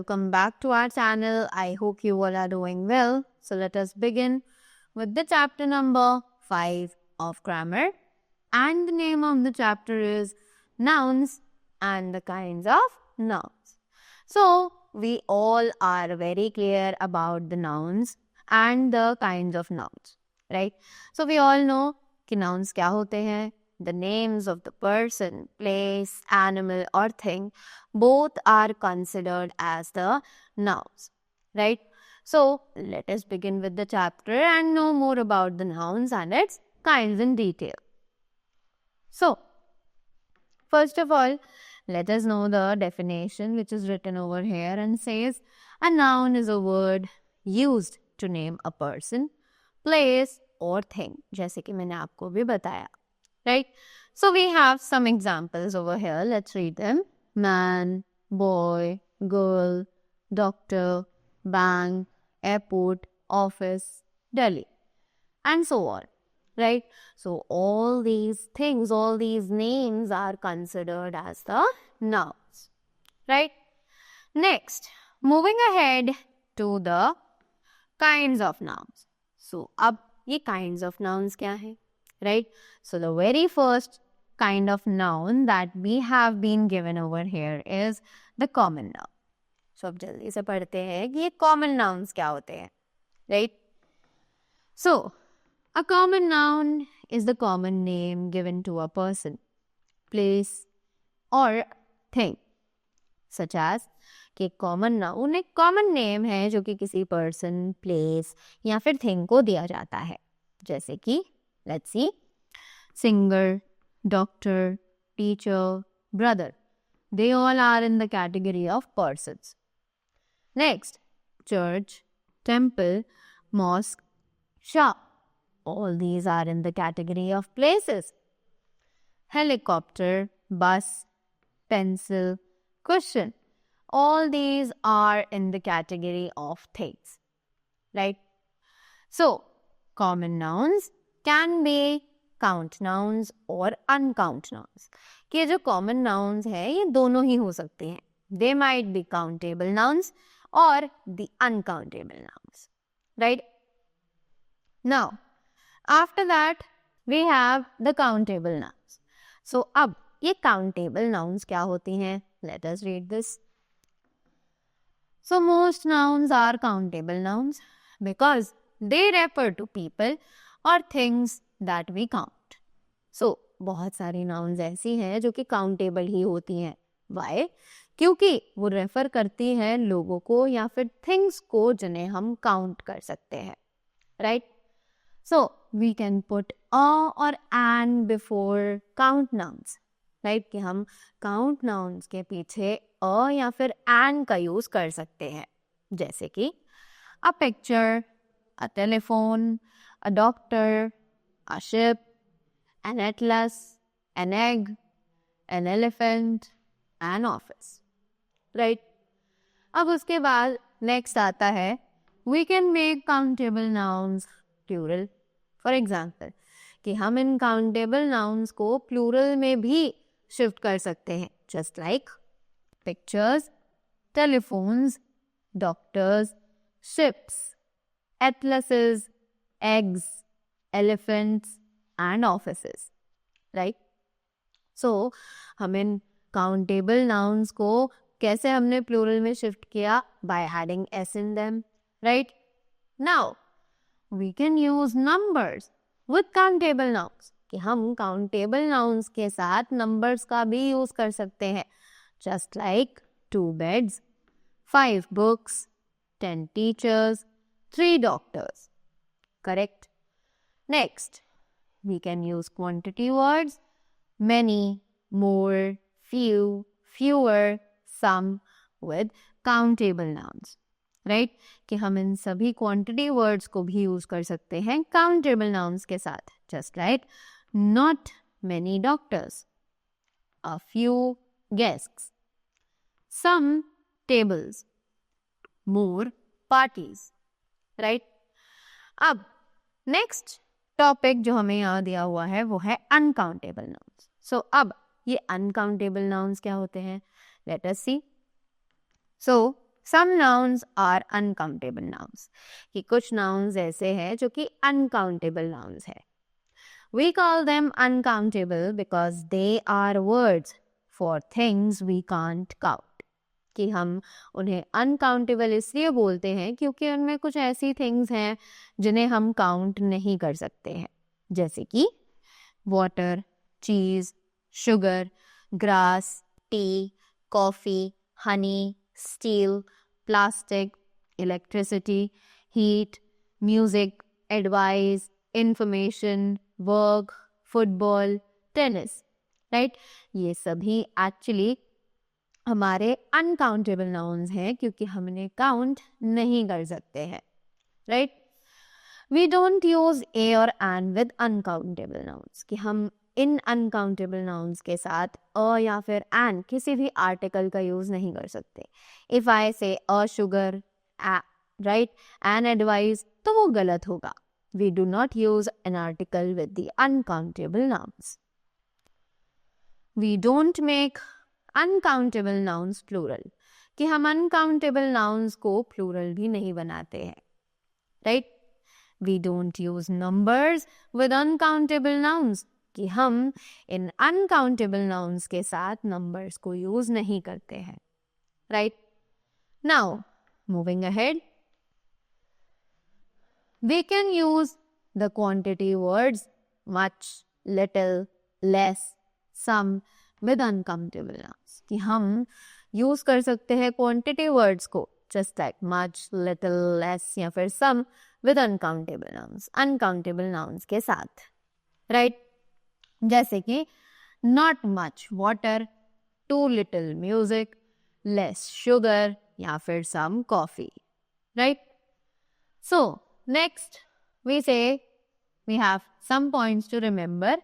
welcome back to our channel. I hope you all are doing well. So let us begin with the chapter number 5 of grammar, and the name of the chapter is nouns and the kinds of nouns. So we all are very clear about the nouns and the kinds of nouns, right? So we all know कि nouns क्या होते हैं. The names of the person, place, animal or thing both are considered as the nouns, right? So let us begin with the chapter and know more about the nouns and its kinds in detail. So first of all, let us know the definition which is written over here and says a noun is a word used to name a person, place or thing, जैसे कि मैंने आपको भी बताया, right? So we have some examples over here. Let's read them. Man, boy, girl, doctor, bank, airport, office, Delhi, and so on, right? So all these things, all these names are considered as the nouns, right? Next, moving ahead to the kinds of nouns. So अब ये kinds of nouns क्या है, right? So the very first kind of noun that we have been given over here is the common noun. So अब जल्दी से पढ़ते हैं कि ये common nouns क्या होते हैं, right? So a common noun is the common name given to a person, place or thing, such as कि कॉमन नाउन एक कॉमन नेम है जो कि किसी पर्सन, प्लेस या फिर थिंग को दिया जाता है, जैसे कि let's see singer, doctor, teacher, brother, they all are in the category of persons. Next, church, temple, mosque, shop, all these are in the category of places. Helicopter, bus, pencil, cushion, all these are in the category of things, right? So, common nouns can be count nouns or uncount nouns. कि जो common nouns है ये दोनों ही हो सकते हैं. They might be countable nouns or the uncountable nouns, right? Now, after that we have the countable nouns. So, अब ये countable nouns क्या होती हैं? Let us read this. So most nouns are countable nouns because they refer to people or things that we count. So बहुत सारी nouns ऐसी हैं जो कि countable ही होती हैं. Why? क्योंकि वो रेफर करती हैं लोगों को या फिर things को जिन्हें हम count कर सकते हैं, right? So we can put a or an before count nouns, right? कि हम count nouns के पीछे a या फिर an का यूज कर सकते हैं, जैसे कि a picture, a telephone, a doctor, a ship, an atlas, an egg, an elephant, an office, right? अब उसके बाद next आता है we can make countable nouns plural. For example, कि हम इन countable nouns को plural में भी shift कर सकते हैं, just like pictures, telephones, doctors, ships, atlases, eggs, elephants and offices, right? So हम इन countable nouns को कैसे हमने plural में shift किया? By adding s in them, right? Now we can use numbers with countable nouns, कि हम countable nouns के साथ numbers का भी use कर सकते हैं, just like 2 beds, 5 books, 10 teachers, 3 doctors, correct? Next, we can use quantity words, many, more, few, fewer, some with countable nouns, right? कि हम इन सभी quantity words को भी use कर सकते हैं countable nouns के साथ, just like not many doctors, a few guests, some tables, more parties, right? अब next topic जो हमें यहाँ दिया हुआ है वो है uncountable nouns. So अब ये uncountable nouns क्या होते हैं? Let us see. So Some nouns are uncountable nouns. कि कुछ nouns ऐसे हैं जो कि uncountable nouns है. We call them uncountable because they are words for things we can't count. कि हम उन्हें uncountable इसलिए बोलते हैं क्योंकि उनमें कुछ ऐसी things हैं जिन्हें हम count नहीं कर सकते हैं. जैसे कि water, cheese, sugar, grass, tea, coffee, honey, steel, plastic, electricity, heat, music, advice, information, work, football, tennis, right? ये सभी actually हमारे uncountable nouns हैं क्योंकि हम इन्हें count नहीं कर सकते हैं, right? We don't use a और an with uncountable nouns कि हम इन uncountable nouns के साथ a या फिर an किसी भी article का use नहीं कर सकते. If I say a sugar, right, an advice, तो वो गलत होगा. We do not use an article with the uncountable nouns. We don't make uncountable nouns plural कि हम uncountable nouns को plural भी नहीं बनाते हैं, right? We don't use numbers with uncountable nouns कि हम इन uncountable nouns के साथ numbers को use नहीं करते हैं, right? Now, moving ahead, we can use the quantity words much, little, less, some with uncountable nouns कि हम use कर सकते हैं quantity words को just like much, little, less या फिर some with uncountable nouns के साथ, right? जैसे कि not much water, too little music, less sugar या फिर some coffee, right? So next we say we have some points to remember.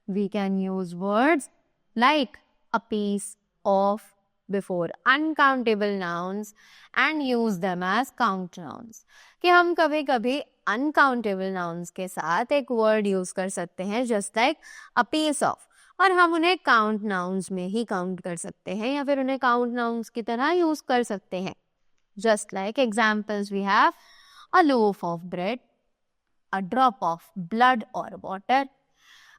We can use words like a piece of before uncountable nouns and use them as count nouns. कि हम कभी कभी uncountable nouns के साथ एक word use कर सकते हैं just like a piece of, और हम उन्हें count nouns में ही count कर सकते हैं या फिर उन्हें count nouns की तरह use कर सकते हैं. Just like examples we have a loaf of bread, a drop of blood or water,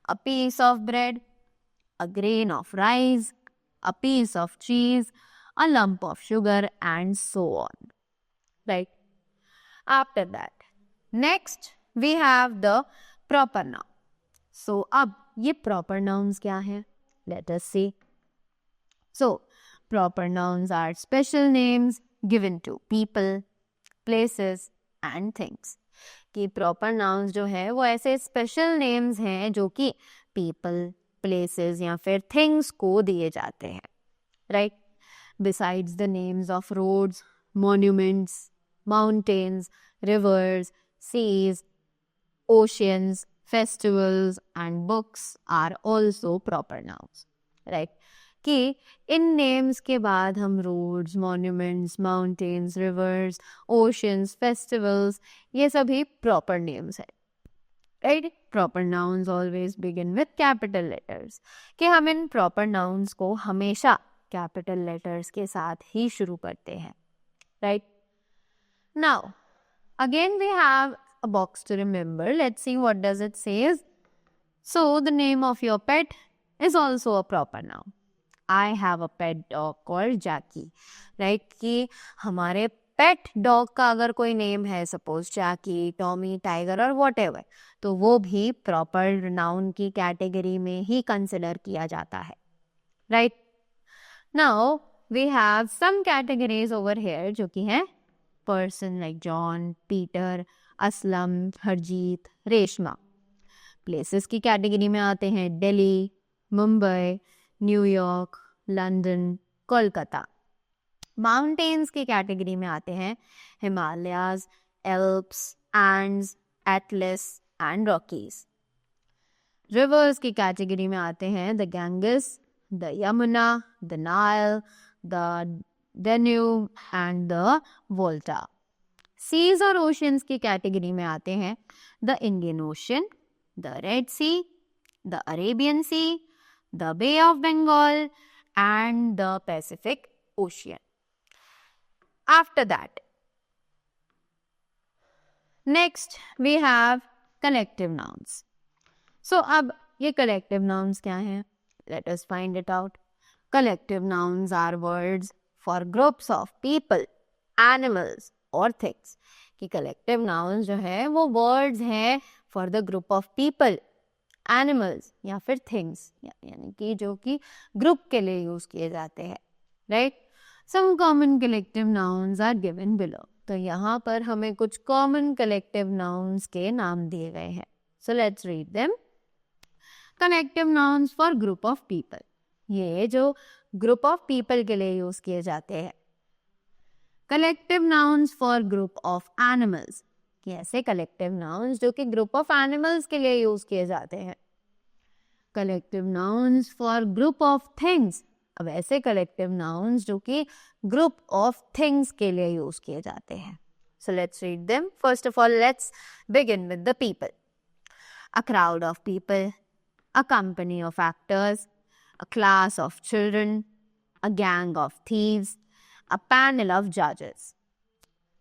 a piece of bread, a grain of rice, a piece of cheese, a lump of sugar and so on, right? After that, next we have the proper noun. So अब ये proper nouns क्या हैं? Let us see. So proper nouns are special names given to people, places and things. कि proper nouns जो है वो ऐसे special names हैं जो कि people, places या फिर things को दिए जाते हैं, right? Besides the names of roads, monuments, mountains, rivers, seas, oceans, festivals and books are also proper nouns, right? कि इन names के बाद हम roads, monuments, mountains, rivers, oceans, festivals ये सभी proper names हैं, right? Proper nouns always begin with capital letters कि हम इन proper nouns को हमेशा capital letters के साथ ही शुरू करते हैं, right? Now, again we have a box to remember. Let's see what does it says. So, the name of your pet is also a proper noun. I have a pet dog called Jackie, right? कि हमारे pet dog का अगर कोई name है, suppose Jackie, Tommy, Tiger और whatever, तो वो भी proper noun की category में ही consider किया जाता है, right? Now, we have some categories over here जो कि हैं person like John, Peter, Aslam, Harjeet, Reshma. Places की category में आते हैं Delhi, Mumbai, New York, London, Kolkata. Mountains की category में आते हैं Himalayas, Alps, Andes, Atlas and Rockies. Rivers की category में आते हैं the Ganges, the Yamuna, the Nile, the Danube and the Volta. Seas और oceans की category में आते हैं the Indian Ocean, the Red Sea, the Arabian Sea, the Bay of Bengal and the Pacific Ocean. After that, next we have collective nouns. So अब ये collective nouns क्या हैं? Let us find it out. Collective nouns are words for groups of people, animals or things. कि collective nouns जो है वो words हैं for the group of people, animals या फिर things, यानी कि जो कि group के लिए use किए जाते हैं, right? Some common collective nouns are given below. तो यहाँ पर हमें कुछ common collective nouns के नाम दिए गए हैं. So let's read them. Collective nouns for group of people. ये जो group of people के लिए use किए जाते हैं. Collective nouns for group of animals. कि ऐसे collective nouns जो कि group of animals के लिए use किए जाते हैं. Collective nouns for group of things. अब ऐसे collective nouns जो कि group of things के लिए use किए जाते हैं. So let's read them. First of all, let's begin with the people. A crowd of people, a company of actors, a class of children, a gang of thieves, a panel of judges,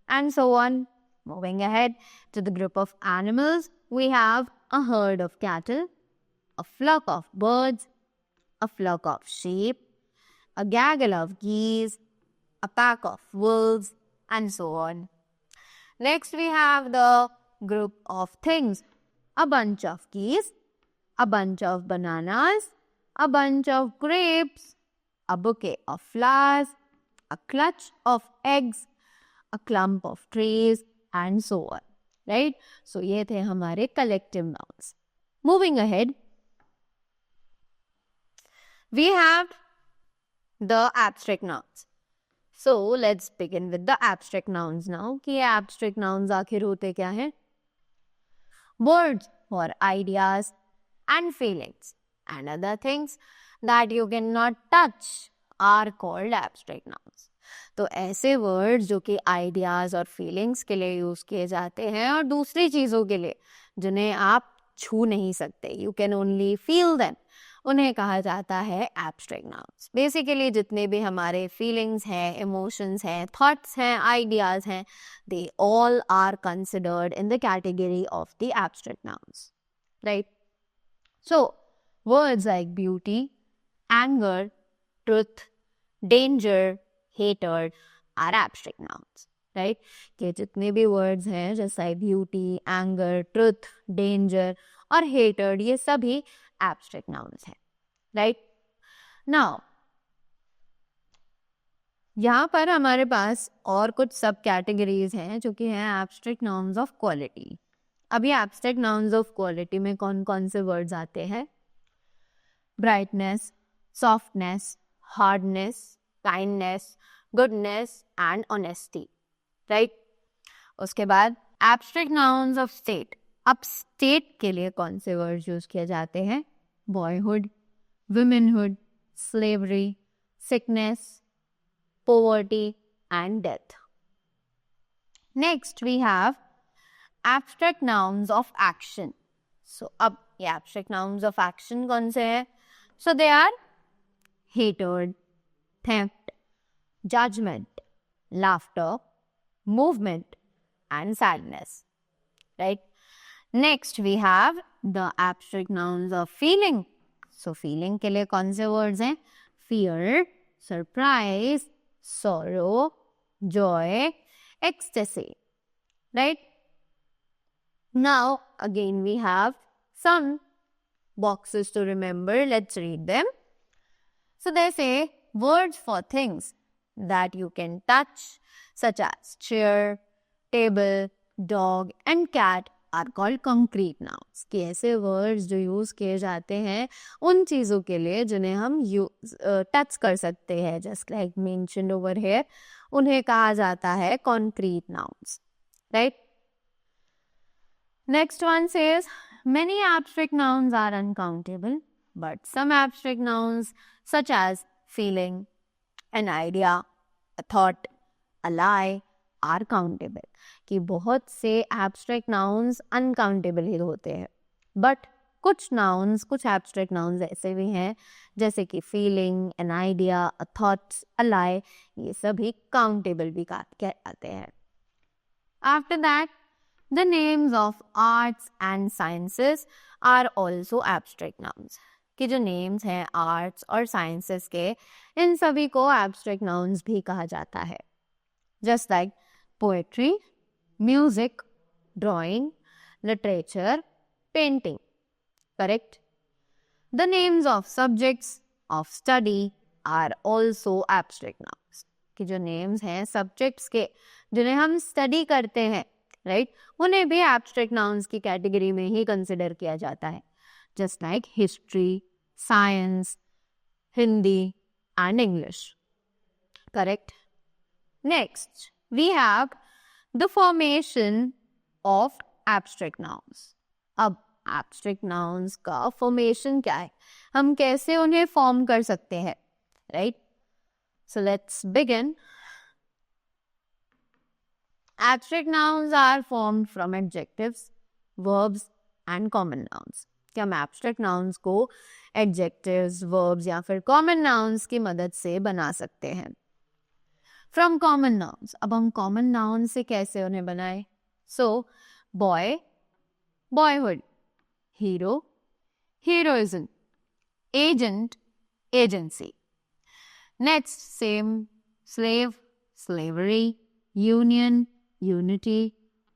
and so on. Moving ahead to the group of animals, we have a herd of cattle, a flock of birds, a flock of sheep, a gaggle of geese, a pack of wolves, and so on. Next, we have the group of things, a bunch of keys, a bunch of bananas, a bunch of grapes, a bouquet of flowers, a clutch of eggs, a clump of trees, and so on. Right? So, ये थे हमारे collective nouns. Moving ahead, we have the abstract nouns. So, let's begin with the abstract nouns now. कि ये abstract nouns आखिर होते क्या हैं? Words for ideas and feelings and other things that you cannot touch are called abstract nouns. तो ऐसे words जो कि ideas और feelings के लिए use किए जाते हैं और दूसरी चीज़ों के लिए जिन्हें आप छू नहीं सकते, you can only feel them, उन्हें कहा जाता है abstract nouns. Basically जितने भी हमारे feelings हैं, emotions हैं, thoughts हैं, ideas हैं, they all are considered in the category of the abstract nouns. Right? So, words like beauty, anger, truth, danger, hatred are abstract nouns. Right? कि जितने भी words हैं जैसे beauty, anger, truth, danger और hatred ये सभी abstract nouns हैं. Right? Now, यहाँ पर हमारे पास और कुछ सब कैटेगरीज हैं जो कि हैं abstract nouns of quality. अभी abstract nouns of quality में कौन कौन से words आते हैं? Brightness, softness, hardness, kindness, goodness and honesty. Right? उसके बाद abstract nouns of state. अब state के लिए कौन से words यूज किए जाते हैं? Boyhood, womanhood, slavery, sickness, poverty and death. Next we have abstract nouns of action. So अब ये abstract nouns of action कौन से हैं? So they are hatred, theft, judgment, laughter, movement and sadness. Right? Next we have the abstract nouns of feeling. So feeling के लिए कौन से words हैं? Fear, surprise, sorrow, joy, ecstasy. Right? Now again we have some boxes to remember. Let's read them. So they say words for things that you can touch such as chair, table, dog and cat are called concrete nouns. कि ऐसे words जो use किए जाते हैं उन चीज़ों के लिए जिन्हें हम touch कर सकते हैं, just like mentioned over here, उन्हें कहा जाता है concrete nouns. Right? Next one says many abstract nouns are uncountable, but some abstract nouns such as feeling, an idea, a thought, a lie are countable. कि बहुत से abstract nouns uncountable ही होते हैं, but कुछ nouns, कुछ abstract nouns ऐसे भी हैं जैसे कि feeling, an idea, a thought, a lie, ये सभी countable भी कहलाते हैं. After that, the names of arts and sciences are also abstract nouns. कि जो names हैं arts और sciences के, इन सभी को abstract nouns भी कहा जाता है. Just like poetry, music, drawing, literature, painting. Correct? The names of subjects of study are also abstract nouns. कि जो names हैं subjects के जिन्हें हम study करते हैं, right? उन्हें भी abstract nouns की category में ही consider किया जाता है. Just like history, science, Hindi and English. Correct? Next, we have the formation of abstract nouns. अब abstract nouns का formation क्या है? हम कैसे उन्हें form कर सकते हैं? Right? So let's begin. Abstract nouns are formed from adjectives, verbs and common nouns. कि हम abstract nouns को adjectives, verbs या फिर common nouns की मदद से बना सकते हैं. From common nouns. अब हम common nouns से कैसे उन्हें बनाएं? So, boy, boyhood. Hero, heroism. Agent, agency. Next, same, slave, slavery, union, unity,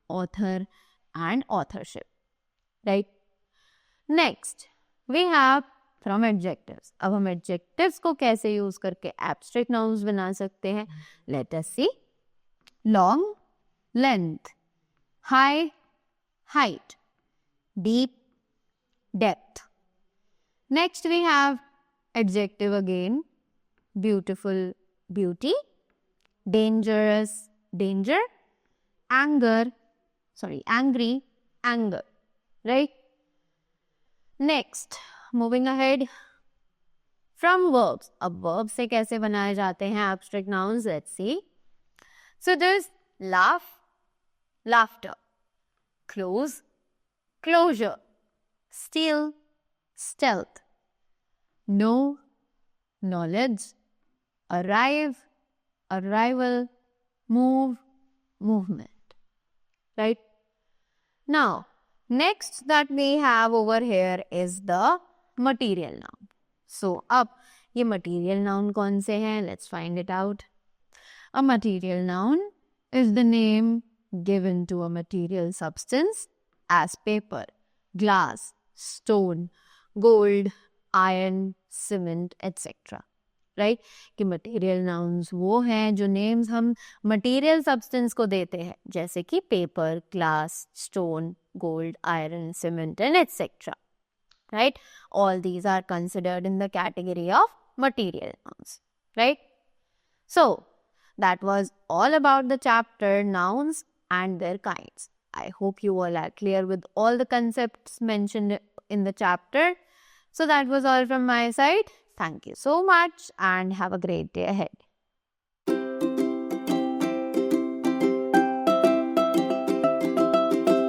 author and authorship. Right? Next, we have from adjectives. अब हम adjectives को कैसे यूज करके abstract nouns बना सकते हैं? Let us see. Long, length. High, height. Deep, depth. Next we have adjective again. Beautiful, beauty. Dangerous, danger. Angry, anger. Right? Next, moving ahead. From verbs. अब verbs से कैसे बनाए जाते हैं abstract nouns? Let's see. So there's laugh, laughter. Close, closure. Steal, stealth. Know, knowledge. Arrive, arrival. Move, movement. Right? Now, next that we have over here is the material noun. So, अब ये material noun कौन से हैं? Let's find it out. A material noun is the name given to a material substance as paper, glass, stone, gold, iron, cement, etc. Right? कि material nouns वो हैं जो names हम material substance को देते हैं जैसे कि paper, glass, stone, gold, iron, cement and etc. Right? All these are considered in the category of material nouns. Right? So, that was all about the chapter nouns and their kinds. I hope you all are clear with all the concepts mentioned in the chapter. So, that was all from my side. Thank you so much and have a great day ahead.